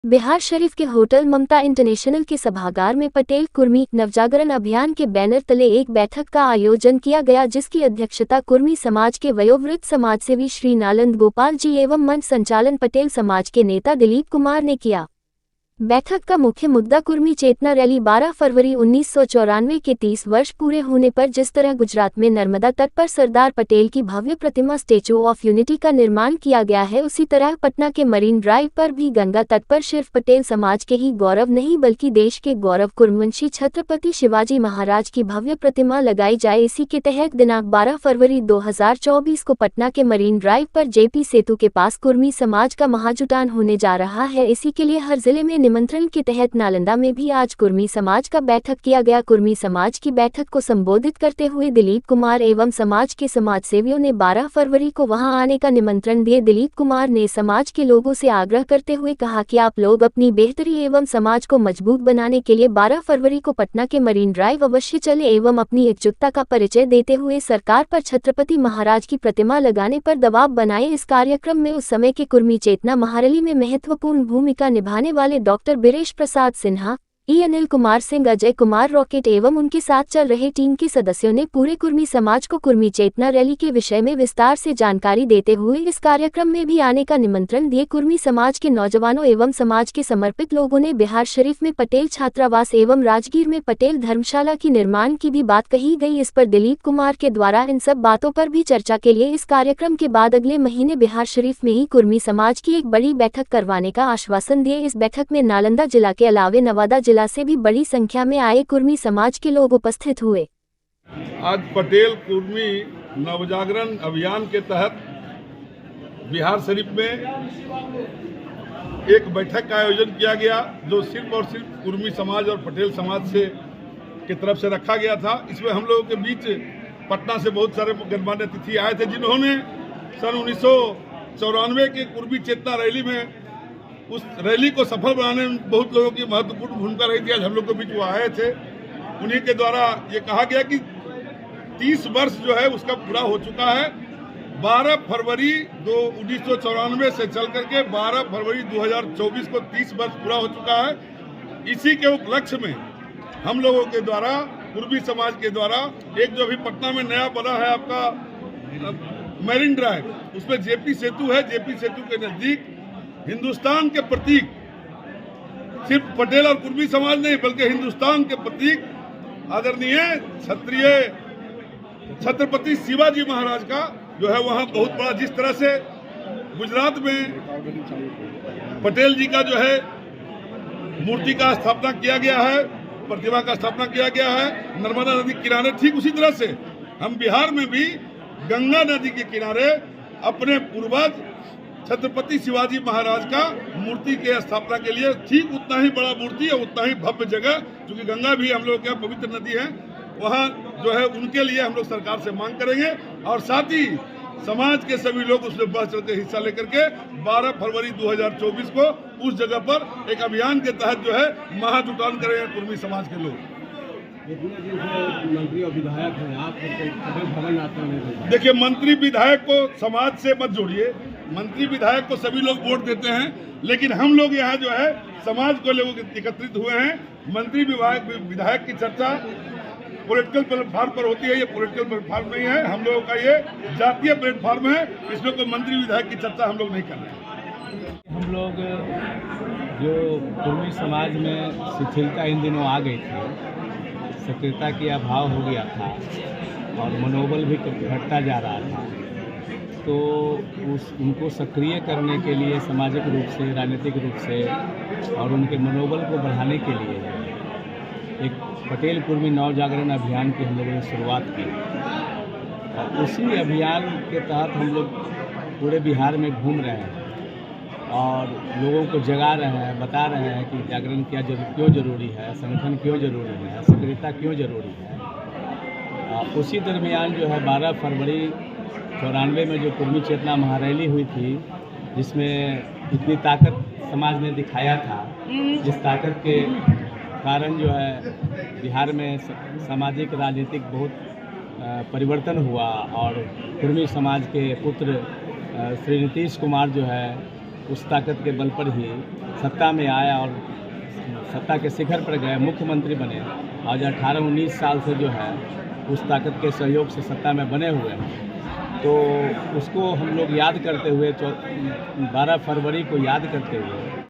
बिहार शरीफ के होटल ममता इंटरनेशनल के सभागार में पटेल कुर्मी नवजागरण अभियान के बैनर तले एक बैठक का आयोजन किया गया, जिसकी अध्यक्षता कुर्मी समाज के वयोवृद्ध समाजसेवी श्री नालंद गोपाल जी एवं मंच संचालन पटेल समाज के नेता दिलीप कुमार ने किया। बैठक का मुख्य मुद्दा कुर्मी चेतना रैली 12 फरवरी 1994 के 30 वर्ष पूरे होने पर जिस तरह गुजरात में नर्मदा तट पर सरदार पटेल की भव्य प्रतिमा स्टेचू ऑफ यूनिटी का निर्माण किया गया है, उसी तरह पटना के मरीन ड्राइव पर भी गंगा तट पर सिर्फ पटेल समाज के ही गौरव नहीं बल्कि देश के गौरव कुर्मवंशी छत्रपति शिवाजी महाराज की भव्य प्रतिमा लगाई जाए। इसी के तहत दिनांक 12 फरवरी 2024 को पटना के मरीन ड्राइव पर जेपी सेतु के पास कुर्मी समाज का महाजुटान होने जा रहा है। इसी के लिए हर जिले में निमंत्रण के तहत नालंदा में भी आज कुर्मी समाज का बैठक किया गया। कुर्मी समाज की बैठक को संबोधित करते हुए दिलीप कुमार एवं समाज के समाजसेवियों ने 12 फरवरी को वहां आने का निमंत्रण दिए। दिलीप कुमार ने समाज के लोगों से आग्रह करते हुए कहा कि आप लोग अपनी बेहतरी एवं समाज को मजबूत बनाने के लिए 12 फरवरी को पटना के मरीन ड्राइव अवश्य चले एवं अपनी एकजुटता का परिचय देते हुए सरकार पर छत्रपति महाराज की प्रतिमा लगाने पर दबाव बनाए। इस कार्यक्रम में उस समय के कुर्मी चेतना महारैली में महत्वपूर्ण भूमिका निभाने वाले डॉक्टर बीरेश प्रसाद सिन्हा, अनिल कुमार सिंह, अजय कुमार रॉकेट एवं उनके साथ चल रहे टीम के सदस्यों ने पूरे कुर्मी समाज को कुर्मी चेतना रैली के विषय में विस्तार से जानकारी देते हुए इस कार्यक्रम में भी आने का निमंत्रण दिए। कुर्मी समाज के नौजवानों एवं समाज के समर्पित लोगों ने बिहार शरीफ में पटेल छात्रावास एवं राजगीर में पटेल धर्मशाला की निर्माण की भी बात कही गई। इस पर दिलीप कुमार के द्वारा इन सब बातों पर भी चर्चा के लिए इस कार्यक्रम के बाद अगले महीने बिहार शरीफ में ही कुर्मी समाज की एक बड़ी बैठक करवाने का आश्वासन दिए। इस बैठक में नालंदा जिला के अलावे नवादा जिला से भी बड़ी संख्या में आए कुर्मी समाज के लोग उपस्थित हुए। आज पटेल कुर्मी नवजागरण अभियान के तहत बिहार शरीफ में एक बैठक का आयोजन किया गया, जो सिर्फ और सिर्फ कुर्मी समाज और पटेल समाज से की तरफ से रखा गया था। इसमें हम लोगों के बीच पटना से बहुत सारे गणमान्य अतिथि आए थे, जिन्होंने सन 1994 के कुर्मी चेतना रैली में उस रैली को सफल बनाने में बहुत लोगों की महत्वपूर्ण भूमिका रही थी। आज हम लोग के बीच वो आए थे। उन्हीं के द्वारा ये कहा गया कि 30 वर्ष जो है उसका पूरा हो चुका है। 12 फरवरी 1994 से चल करके 12 फरवरी 2024 को 30 वर्ष पूरा हो चुका है। इसी के उपलक्ष्य में हम लोगों के द्वारा कुर्मी समाज के द्वारा एक जो अभी पटना में नया बना है आपका मरीन ड्राइव, उसमें जेपी सेतु है। जेपी सेतु के नजदीक हिंदुस्तान के प्रतीक, सिर्फ पटेल और कुर्मी समाज नहीं बल्कि हिंदुस्तान के प्रतीक आदरणीय क्षत्रिय छत्रपति शिवाजी महाराज का जो है वहाँ बहुत बड़ा, जिस तरह से गुजरात में पटेल जी का जो है मूर्ति का स्थापना किया गया है, प्रतिमा का स्थापना किया गया है नर्मदा नदी के किनारे, ठीक उसी तरह से हम बिहार में भी गंगा नदी के किनारे अपने पूर्वज छत्रपति शिवाजी महाराज का मूर्ति के स्थापना के लिए ठीक उतना ही बड़ा मूर्ति और उतना ही भव्य जगह, क्योंकि गंगा भी हम लोग क्या पवित्र नदी है, वहाँ जो है उनके लिए हम लोग सरकार से मांग करेंगे और साथ ही समाज के सभी लोग उसमें बढ़ चढ़ के हिस्सा लेकर के 12 फरवरी 2024 को उस जगह पर एक अभियान के तहत जो है महाजुटान करेंगे कुर्मी समाज के लोग। मंत्री और विधायक हैं, आप पटेल भवन आते हैं। देखिए, मंत्री विधायक को समाज से मत जोड़िए। मंत्री विधायक को सभी लोग वोट देते हैं, लेकिन हम लोग यहाँ जो है समाज को लोग एकत्रित हुए हैं। मंत्री विधायक की चर्चा पॉलिटिकल प्लेटफॉर्म पर होती है, ये पॉलिटिकल प्लेटफॉर्म नहीं है। हम लोगों का ये जातीय प्लेटफॉर्म है, इसमें कोई मंत्री विधायक की चर्चा हम लोग नहीं कर रहे हैं। हम लोग जो कुर्मी समाज में शिथिलता इन दिनों आ गई थी, सक्रियता की अभाव हो गया था और मनोबल भी घटता जा रहा था, तो उनको सक्रिय करने के लिए सामाजिक रूप से, राजनीतिक रूप से और उनके मनोबल को बढ़ाने के लिए एक पटेल कुर्मी नवजागरण अभियान की हम लोगों ने शुरुआत की और उसी अभियान के तहत हम लोग पूरे बिहार में घूम रहे हैं और लोगों को जगा रहे हैं, बता रहे हैं कि जागरण क्यों जरूरी है, संगठन क्यों जरूरी है, सक्रियता क्यों जरूरी है। उसी दरमियान जो है 12 फरवरी 94 में जो कुर्मी चेतना महारैली हुई थी, जिसमें इतनी ताकत समाज ने दिखाया था, जिस ताकत के कारण जो है बिहार में सामाजिक राजनीतिक बहुत परिवर्तन हुआ और कुर्मी समाज के पुत्र श्री नीतीश कुमार जो है उस ताकत के बल पर ही सत्ता में आया और सत्ता के शिखर पर गए, मुख्यमंत्री बने। आज 18-19 साल से जो है उस ताकत के सहयोग से सत्ता में बने हुए हैं। तो उसको हम लोग याद करते हुए 12 फरवरी को याद करते हुए